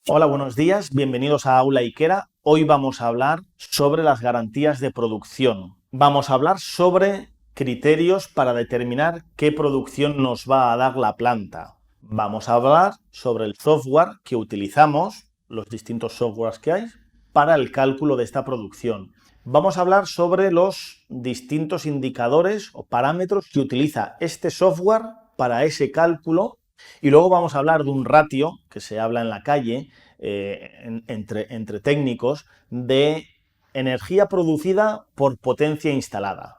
Hola, buenos días, bienvenidos a Aula Ikera. Hoy vamos a hablar sobre las garantías de producción. Vamos a hablar sobre criterios para determinar qué producción nos va a dar la planta. Vamos a hablar sobre el software que utilizamos, los distintos softwares que hay, para el cálculo de esta producción. Vamos a hablar sobre los distintos indicadores o parámetros que utiliza este software para ese cálculo. Y luego vamos a hablar de un ratio que se habla en la calle entre técnicos de energía producida por potencia instalada.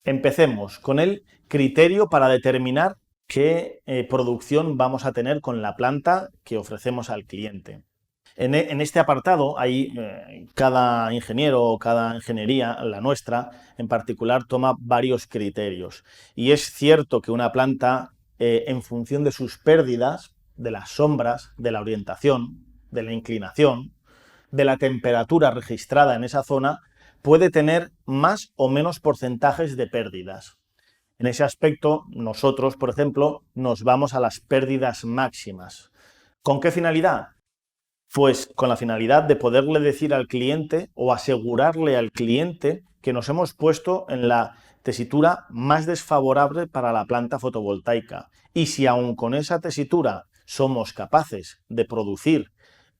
Empecemos con el criterio para determinar qué producción vamos a tener con la planta que ofrecemos al cliente. En este apartado hay cada ingeniero o cada ingeniería, la nuestra en particular, toma varios criterios. Y es cierto que una planta, en función de sus pérdidas, de las sombras, de la orientación, de la inclinación, de la temperatura registrada en esa zona, puede tener más o menos porcentajes de pérdidas. En ese aspecto, nosotros, por ejemplo, nos vamos a las pérdidas máximas. ¿Con qué finalidad? Pues con la finalidad de poderle decir al cliente o asegurarle al cliente que nos hemos puesto en la tesitura más desfavorable para la planta fotovoltaica. Y si aún con esa tesitura somos capaces de producir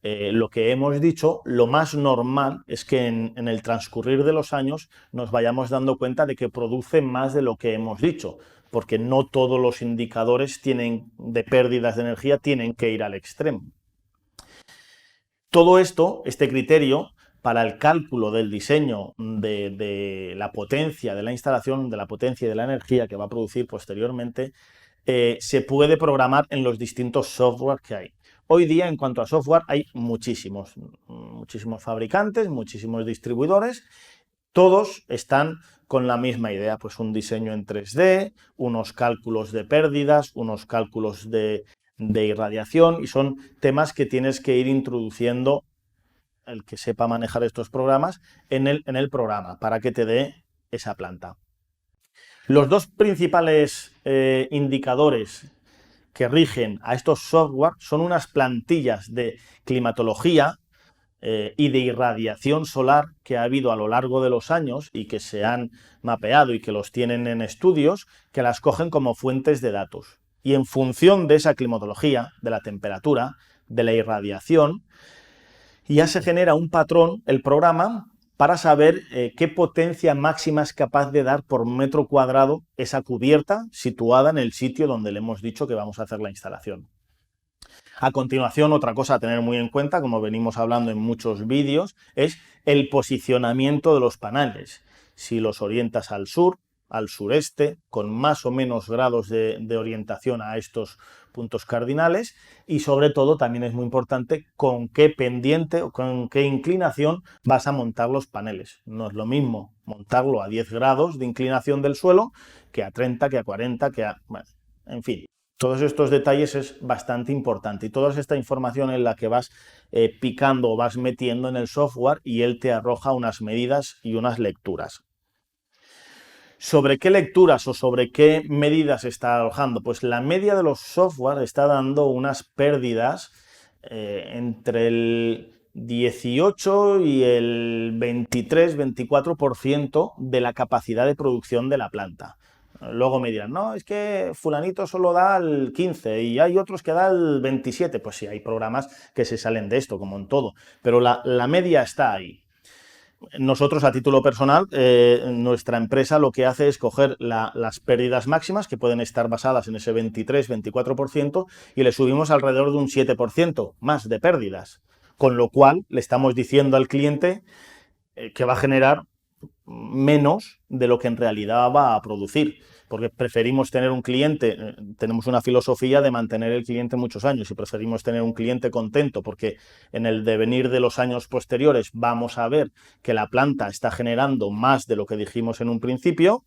lo que hemos dicho, lo más normal es que en el transcurrir de los años nos vayamos dando cuenta de que produce más de lo que hemos dicho, porque no todos los indicadores de pérdidas de energía tienen que ir al extremo. Todo esto, este criterio, para el cálculo del diseño de la potencia de la instalación, de la potencia y de la energía que va a producir posteriormente, se puede programar en los distintos software que hay. Hoy día, en cuanto a software, hay muchísimos fabricantes, muchísimos distribuidores, todos están con la misma idea, pues un diseño en 3D, unos cálculos de pérdidas, unos cálculos de irradiación, y son temas que tienes que ir introduciendo, el que sepa manejar estos programas, en el programa para que te dé esa planta. Los dos principales indicadores que rigen a estos software son unas plantillas de climatología y de irradiación solar que ha habido a lo largo de los años y que se han mapeado y que los tienen en estudios, que las cogen como fuentes de datos. Y en función de esa climatología, de la temperatura, de la irradiación, ya se genera un patrón, el programa, para saber qué potencia máxima es capaz de dar por metro cuadrado esa cubierta situada en el sitio donde le hemos dicho que vamos a hacer la instalación. A continuación, otra cosa a tener muy en cuenta, como venimos hablando en muchos vídeos, es el posicionamiento de los paneles. Si los orientas al sur, al sureste, con más o menos grados de orientación a estos puntos cardinales, y sobre todo también es muy importante con qué pendiente o con qué inclinación vas a montar los paneles. No es lo mismo montarlo a 10 grados de inclinación del suelo que a 30, que a 40, bueno, en fin. Todos estos detalles es bastante importante y toda esta información en la que vas picando o vas metiendo en el software y él te arroja unas medidas y unas lecturas. ¿Sobre qué lecturas o sobre qué medidas está arrojando? Pues la media de los software está dando unas pérdidas entre el 18 y el 23-24% de la capacidad de producción de la planta. Luego me dirán, no, es que fulanito solo da el 15 y hay otros que da el 27. Pues sí, hay programas que se salen de esto, como en todo, pero la media está ahí. Nosotros, a título personal, nuestra empresa lo que hace es coger las pérdidas máximas, que pueden estar basadas en ese 23-24%, y le subimos alrededor de un 7% más de pérdidas, con lo cual le estamos diciendo al cliente que va a generar menos de lo que en realidad va a producir, porque preferimos tener un cliente, tenemos una filosofía de mantener el cliente muchos años y preferimos tener un cliente contento porque en el devenir de los años posteriores vamos a ver que la planta está generando más de lo que dijimos en un principio,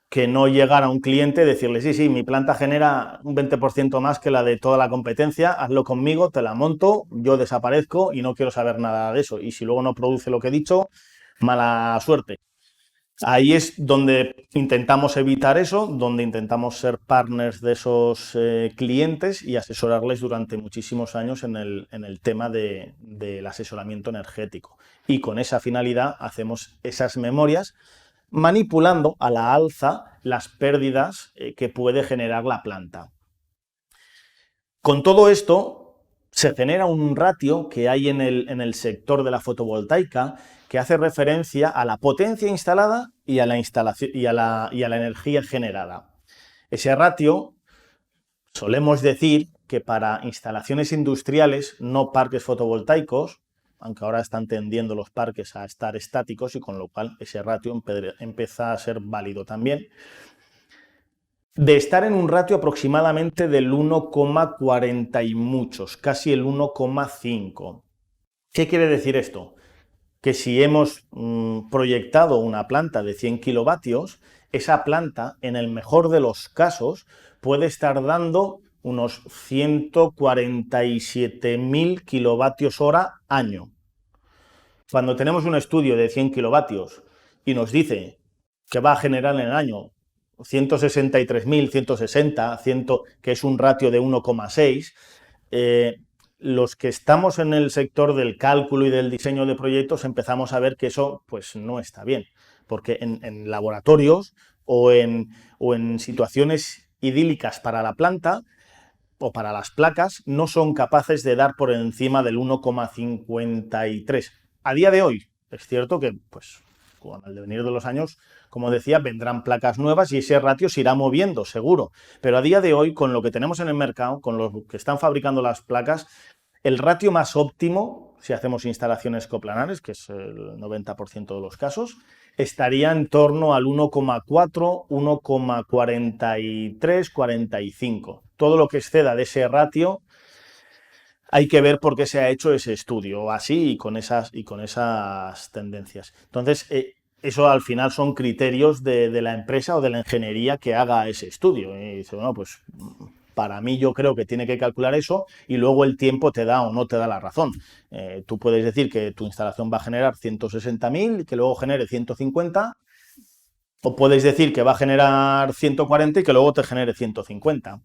que no llegar a un cliente y decirle, sí, mi planta genera un 20% más que la de toda la competencia, hazlo conmigo, te la monto, yo desaparezco y no quiero saber nada de eso. Y si luego no produce lo que he dicho, mala suerte. Ahí es donde intentamos evitar eso, donde intentamos ser partners de esos clientes y asesorarles durante muchísimos años en el tema del asesoramiento energético. Y con esa finalidad hacemos esas memorias manipulando a la alza las pérdidas que puede generar la planta. Con todo esto se genera un ratio que hay en el sector de la fotovoltaica que hace referencia a la potencia instalada y a la energía generada. Ese ratio solemos decir que para instalaciones industriales, no parques fotovoltaicos, aunque ahora están tendiendo los parques a estar estáticos y con lo cual ese ratio empieza a ser válido también, de estar en un ratio aproximadamente del 1,40 y muchos, casi el 1,5. ¿Qué quiere decir esto? Que si hemos proyectado una planta de 100 kilovatios, esa planta, en el mejor de los casos, puede estar dando unos 147.000 kilovatios hora año. Cuando tenemos un estudio de 100 kilovatios y nos dice que va a generar en el año 163.000, 160, 100, que es un ratio de 1,6, los que estamos en el sector del cálculo y del diseño de proyectos empezamos a ver que eso pues no está bien, porque en laboratorios o en situaciones idílicas para la planta o para las placas no son capaces de dar por encima del 1,53. A día de hoy, es cierto que pues con el devenir de los años, como decía, vendrán placas nuevas y ese ratio se irá moviendo, seguro. Pero a día de hoy, con lo que tenemos en el mercado, con los que están fabricando las placas, el ratio más óptimo, si hacemos instalaciones coplanares, que es el 90% de los casos, estaría en torno al 1,4, 1,43, 45. Todo lo que exceda de ese ratio hay que ver por qué se ha hecho ese estudio, así y con esas tendencias. Entonces, eso al final son criterios de la empresa o de la ingeniería que haga ese estudio. Y dice, bueno, pues para mí yo creo que tiene que calcular eso y luego el tiempo te da o no te da la razón. Tú puedes decir que tu instalación va a generar 160.000 y que luego genere 150, o puedes decir que va a generar 140 y que luego te genere 150.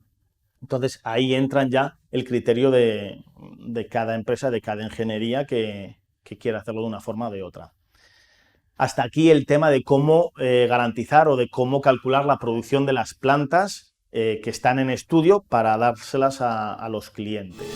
Entonces ahí entran ya el criterio de cada empresa, de cada ingeniería que quiera hacerlo de una forma o de otra. Hasta aquí el tema de cómo garantizar o de cómo calcular la producción de las plantas que están en estudio para dárselas a los clientes.